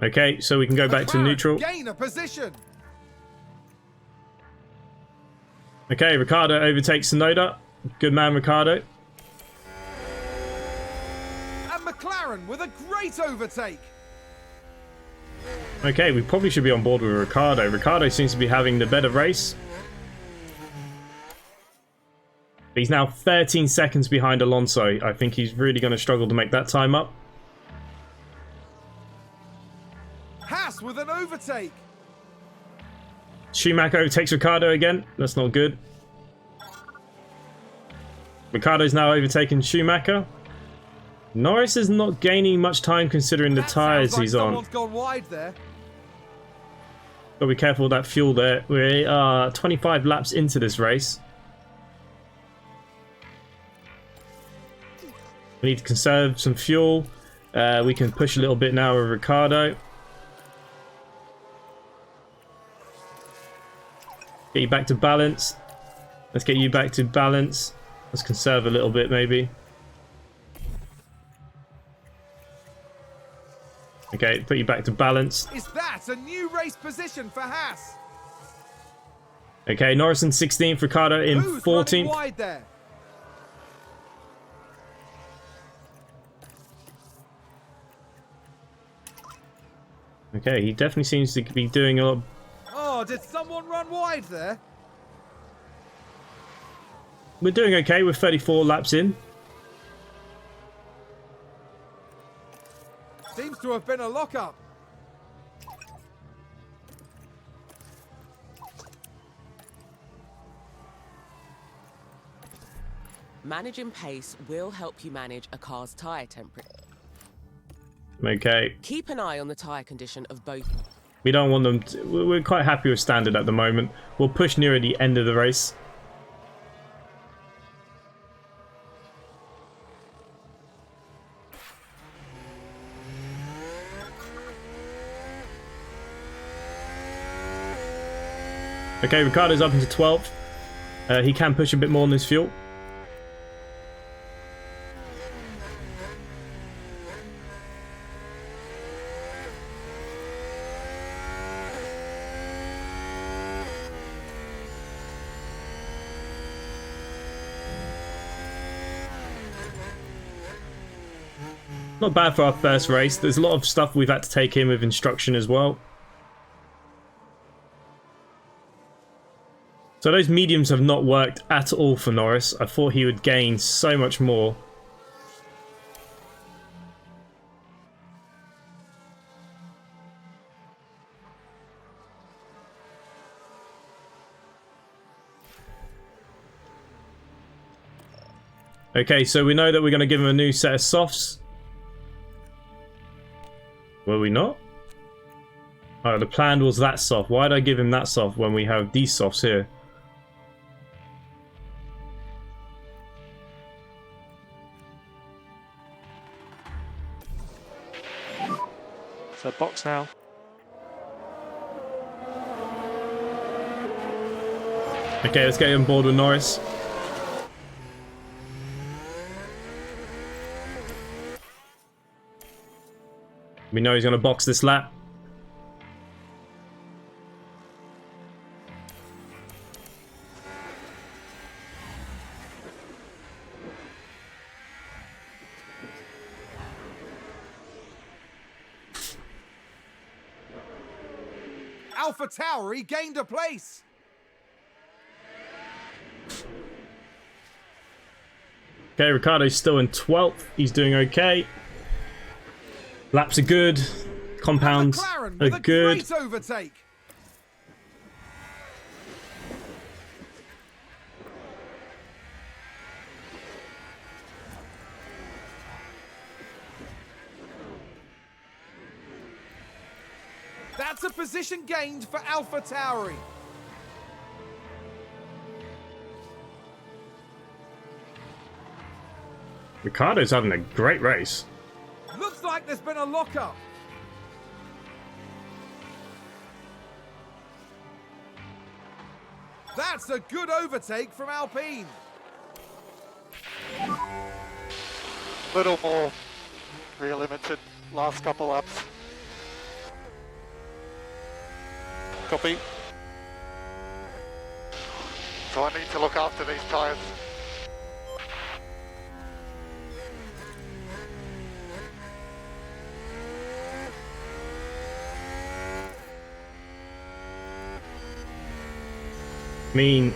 Okay, so we can go back to McLaren neutral. Gain a position. Okay, Ricardo overtakes Tsunoda. Good man, Ricardo. And McLaren with a great overtake. Okay, we probably should be on board with Ricardo. Ricardo seems to be having the better race. He's now 13 seconds behind Alonso. I think he's really going to struggle to make that time up. Haas with an overtake. Schumacher overtakes Ricardo again. That's not good. Ricardo's now overtaken Schumacher. Norris is not gaining much time considering the That tyres sounds like he's on. someone's gone wide there. Gotta be careful with that fuel there. We are 25 laps into this race. We need to conserve some fuel. We can push a little bit now with Ricardo. Get you back to balance. Let's get you back to balance. Let's conserve a little bit maybe. Okay, put you back to balance. Is that a new race position for Haas? Okay, Norris in 16th, Ricardo in Who's running 14th. wide there? Okay, he definitely seems to be doing a lot. Oh, did someone run wide there? We're doing okay. We're 34 laps in. Seems to have been a lockup. Managing pace will help you manage a car's tyre temperature. Okay, Keep an eye on the tyre condition of both. we don't want them to, we're quite happy with standard at the moment. We'll push nearer the end of the race. Okay, Ricardo's up into 12th. He can push a bit more on this fuel. Not bad for our first race. There's a lot of stuff we've had to take in with instruction as well. So those mediums have not worked at all for Norris. I thought he would gain so much more. Okay, so we know that we're going to give him a new set of softs. Were we not? Oh, the plan was that soft. Why did I give him that soft when we have these softs here? So box now. Okay, let's get on board with Norris. We know he's going to box this lap. Alpha Tower, he gained a place. Okay, Ricardo's still in 12th. He's doing okay. Laps are good. Compounds McLaren are with a good. great overtake. That's a position gained for AlphaTauri. Ricardo's having a great race. Looks like there's been a lockup. That's a good overtake from Alpine. Little more rear limited last couple laps. Copy. So I need to look after these tyres. I mean,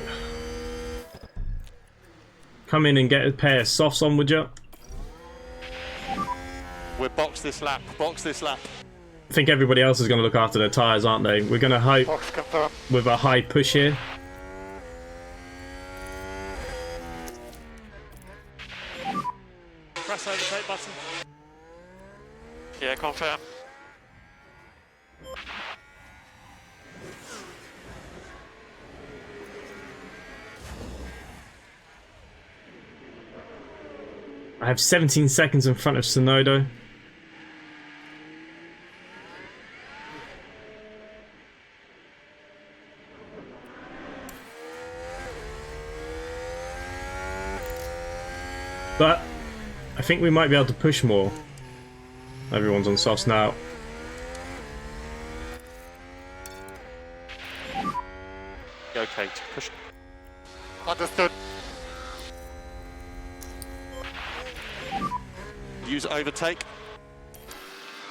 come in and get a pair of softs on, would you? We'll box this lap. Box this lap. I think everybody else is going to look after their tyres, aren't they? We're going to hope Box confirmed. with a high push here. Press overtake button. Yeah, confirm. I have 17 seconds in front of Sonoda. But I think we might be able to push more. Everyone's on softs now. Okay, to push. Understood. Use overtake.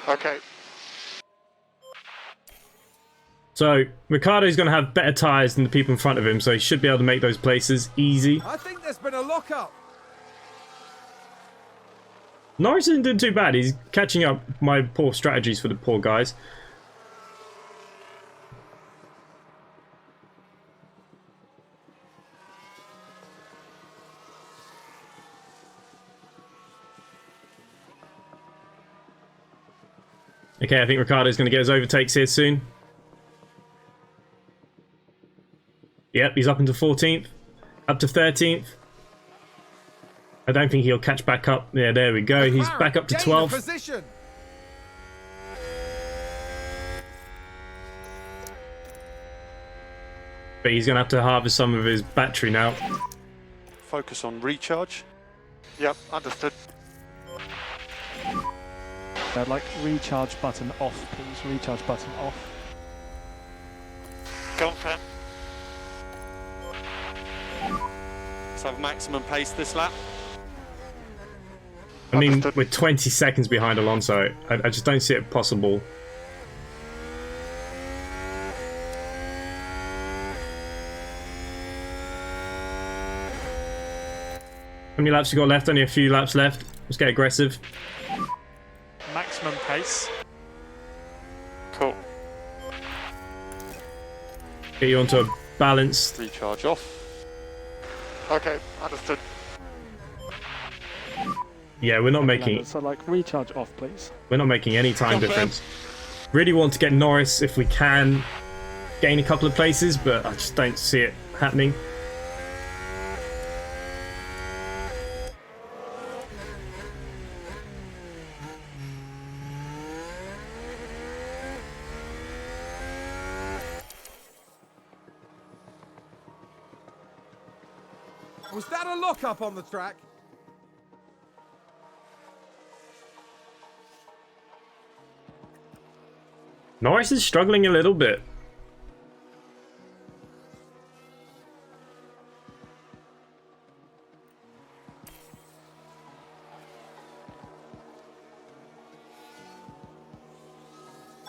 Okay. So Ricardo's going to have better tyres than the people in front of him, so he should be able to make those places easy. I think there's been a lockup. Norris isn't doing too bad. He's catching up my poor strategies for the poor guys. Okay, I think Ricardo's going to get his overtakes here soon. Yep, he's up into 14th. Up to 13th. I don't think he'll catch back up. Yeah, there we go. He's back up to 12th. Position. But he's going to have to harvest some of his battery now. Focus on recharge. Yep, understood. I'd like recharge button off, please. Recharge button off. Confirm. Let's have maximum pace this lap. I mean, Understood. we're 20 seconds behind Alonso. I just don't see it possible. How many laps you got left? Only a few laps left. Let's get aggressive. Maximum pace. Cool. Get you onto a balanced. Recharge off. Okay, understood. Yeah, we're not making. So like recharge off, please. We're not making any time Confirm. difference. Really want to get Norris if we can gain a couple of places, but I just don't see it happening. Was that a lockup on the track? Norris is struggling a little bit.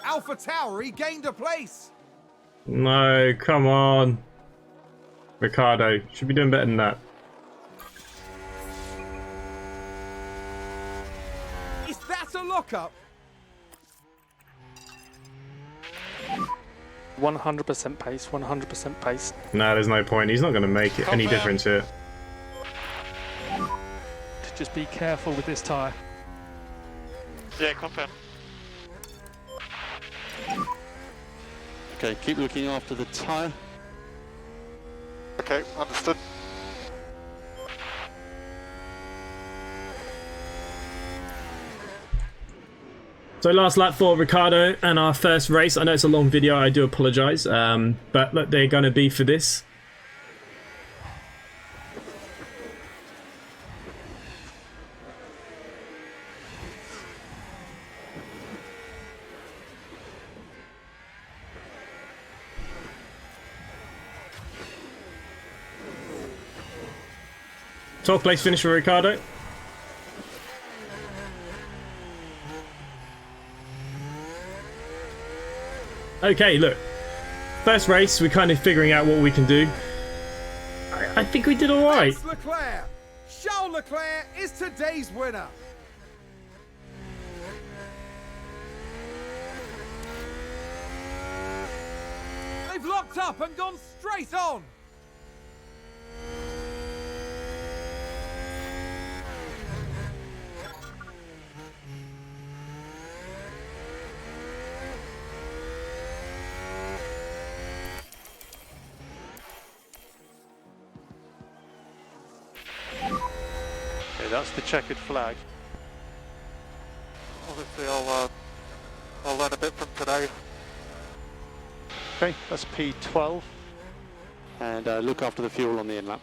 AlphaTauri gained a place. No, come on. Ricardo, should be doing better than that. Is that a lockup? 100% pace, 100% pace. No, there's no point. He's not going to make it any difference here. Just be careful with this tyre. Yeah, confirm. Okay, keep looking after the tyre. Okay, understood. So last lap for Ricardo and our first race. I know it's a long video, I do apologise, but look, they're going to be for this. Top place finish for Ricardo. Okay, look. First race, we're kind of figuring out what we can do. I think we did all right. That's Leclerc. Charles Leclerc is today's winner. They've locked up and gone straight on. Okay, that's the checkered flag. Obviously, I'll learn a bit from today. Okay, that's P12. And look after the fuel on the in lap.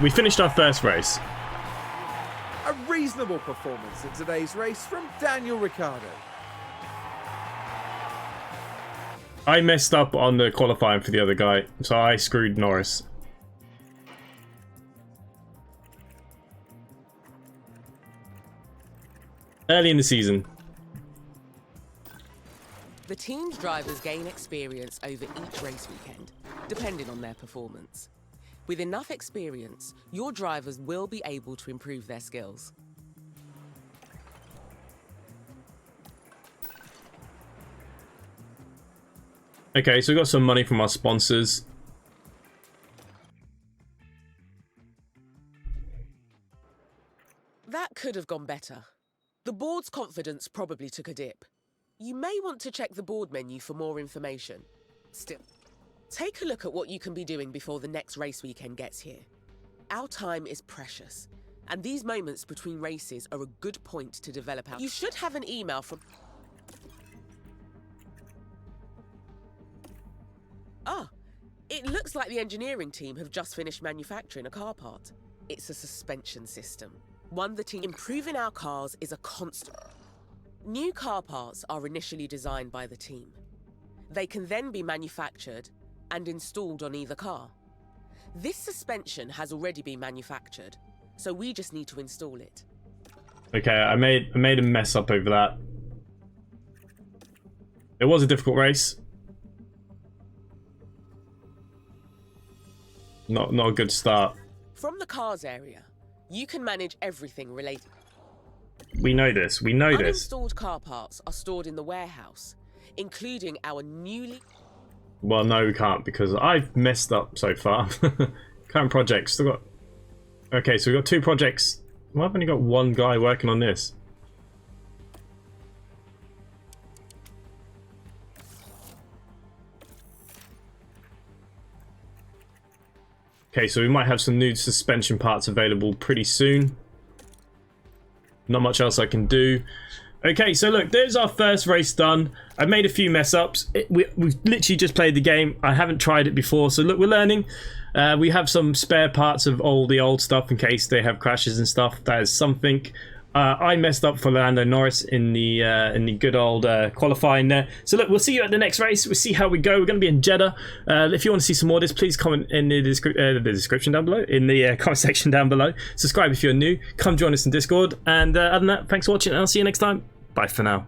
We finished our first race. A reasonable performance in today's race from Daniel Ricciardo. I messed up on the qualifying for the other guy, so I screwed Norris. Early in the season. The team's drivers gain experience over each race weekend, depending on their performance. With enough experience, your drivers will be able to improve their skills. Okay, so we got some money from our sponsors. That could have gone better. The board's confidence probably took a dip. You may want to check the board menu for more information. Still, take a look at what you can be doing before the next race weekend gets here. Our time is precious, and these moments between races are a good point to develop our... You should have an email from... Ah, it looks like the engineering team have just finished manufacturing a car part. It's a suspension system. One the team... Improving our cars is a constant... New car parts are initially designed by the team. They can then be manufactured and installed on either car. This suspension has already been manufactured, so we just need to install it. Okay, I made a mess up over that. It was a difficult race. Not a good start. From the cars area, you can manage everything related. We know this. We know this. Uninstalled car parts are stored in the warehouse, including our newly... Well, no, we can't because I've messed up so far. Current projects. Still got... Okay, so we've got 2 projects. Well, I've only got 1 guy working on this. Okay, so we might have some new suspension parts available pretty soon. Not much else I can do. Okay, so look, there's our first race done. I made a few mess ups. We've literally just played the game. I haven't tried it before, so look, we're learning. We have some spare parts of all the old stuff in case they have crashes and stuff. That is something. I messed up for Lando Norris in the good old qualifying there. So look, we'll see you at the next race. We'll see how we go. We're going to be in Jeddah. If you want to see some more of this, please comment in the description down below, in the comment section down below. Subscribe if you're new. Come join us in Discord. And other than that, thanks for watching, and I'll see you next time. Bye for now.